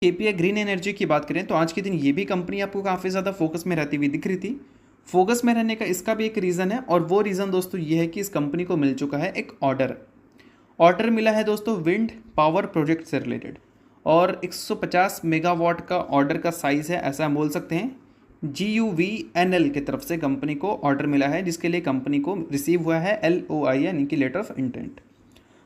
KPI green energy की बात करें तो आज के दिन ये भी कंपनी आपको काफ़ी ज़्यादा फोकस में रहती हुई दिख रही थी। फोकस में रहने का इसका भी एक रीज़न है और वो रीज़न दोस्तों ये है कि इस कंपनी को मिल चुका है एक ऑर्डर मिला है दोस्तों विंड पावर प्रोजेक्ट से रिलेटेड, और 150 मेगावाट का ऑर्डर का साइज़ है, ऐसा हम बोल सकते हैं। GUVNL की तरफ से कंपनी को ऑर्डर मिला है, जिसके लिए कंपनी को रिसीव हुआ है LOI यानी कि लेटर ऑफ इंटेंट।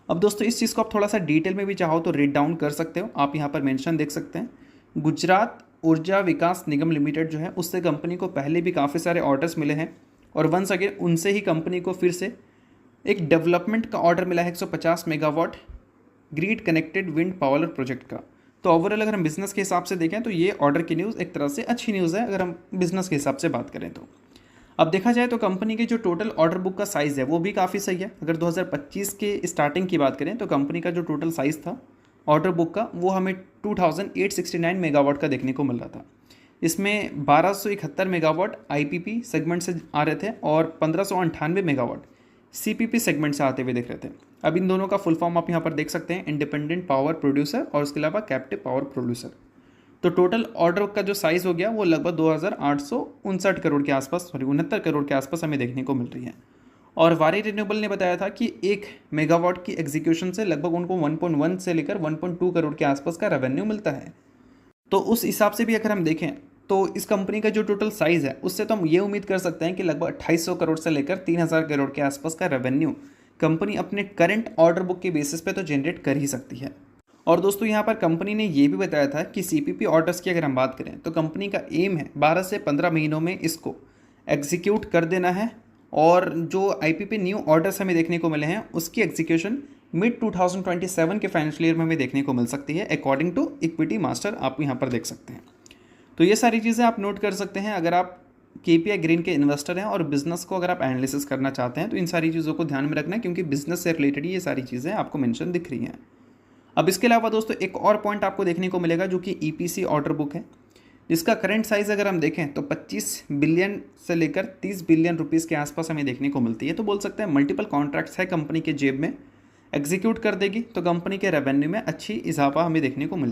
अब दोस्तों इस चीज़ को आप थोड़ा सा डिटेल में भी चाहो तो रीड डाउन कर सकते हो। आप यहाँ पर मेंशन देख सकते हैं, गुजरात ऊर्जा विकास निगम लिमिटेड जो है उससे कंपनी को पहले भी काफ़ी सारे ऑर्डर्स मिले हैं, और वंस अगेन उनसे ही कंपनी को फिर से एक डेवलपमेंट का ऑर्डर मिला है 150 megawatt grid connected wind power project का। तो ओवरऑल अगर हम बिज़नेस के हिसाब से देखें तो ये ऑर्डर की न्यूज़ एक तरह से अच्छी न्यूज़ है, अगर हम बिज़नेस के हिसाब से बात करें तो। अब देखा जाए तो कंपनी की जो टोटल ऑर्डर बुक का साइज़ है वो भी काफ़ी सही है। अगर 2025 के स्टार्टिंग की बात करें तो कंपनी का जो टोटल साइज़ था ऑर्डर बुक का वो हमें 2869 मेगावाट का देखने को मिल रहा था। इसमें 1271 मेगावाट IPP सेगमेंट से आ रहे थे और 1598 मेगावाट CPP सेगमेंट से आते हुए दिख रहे थे। अब इन दोनों का फुल फॉर्म आप यहाँ पर देख सकते हैं, इंडिपेंडेंट पावर प्रोड्यूसर और उसके अलावा कैप्टिव पावर प्रोड्यूसर। तो टोटल ऑर्डर का जो साइज़ हो गया वो लगभग 2859 करोड़ के आसपास, 69 करोड़ के आसपास हमें देखने को मिल रही है। और वारी रिन्यूएबल ने बताया था कि 1 मेगावाट की एग्जीक्यूशन से लगभग उनको 1.1 से लेकर 1.2 करोड़ के आसपास का रेवेन्यू मिलता है। तो उस हिसाब से भी अगर हम देखें तो इस कंपनी का जो टोटल साइज़ है उससे तो हम ये उम्मीद कर सकते हैं कि लगभग 2800 करोड़ से लेकर 3000 करोड़ के आसपास का रेवेन्यू कंपनी अपने करंट ऑर्डर बुक के बेसिस पे तो जनरेट कर ही सकती है। और दोस्तों यहाँ पर कंपनी ने ये भी बताया था कि CPP ऑर्डर्स की अगर हम बात करें तो कंपनी का एम है 12 से 15 महीनों में इसको एग्जीक्यूट कर देना है, और जो IPP न्यू ऑर्डर्स हमें देखने को मिले हैं उसकी एग्जीक्यूशन मिड 2027 के फाइनेंशियल ईयर में हमें देखने को मिल सकती है, अकॉर्डिंग टू इक्विटी मास्टर आप यहाँ पर देख सकते हैं। तो ये सारी चीज़ें आप नोट कर सकते हैं अगर आप KPI ग्रीन के इन्वेस्टर हैं और बिजनेस को अगर आप एनालिसिस करना चाहते हैं तो इन सारी चीज़ों को ध्यान में रखना है, क्योंकि बिजनेस से रिलेटेड ये सारी चीज़ें आपको मेंशन दिख रही हैं। अब इसके अलावा दोस्तों एक और पॉइंट आपको देखने को मिलेगा जो कि EPC ऑर्डर बुक है, जिसका करंट साइज़ अगर हम देखें तो 25 बिलियन से लेकर 30 बिलियन रुपीज़ के आसपास हमें देखने को मिलती है। तो बोल सकते हैं मल्टीपल कॉन्ट्रैक्ट्स है कंपनी के जेब में, एग्जीक्यूट कर देगी तो कंपनी के रेवेन्यू में अच्छी इजाफा हमें देखने को मिल सकता है।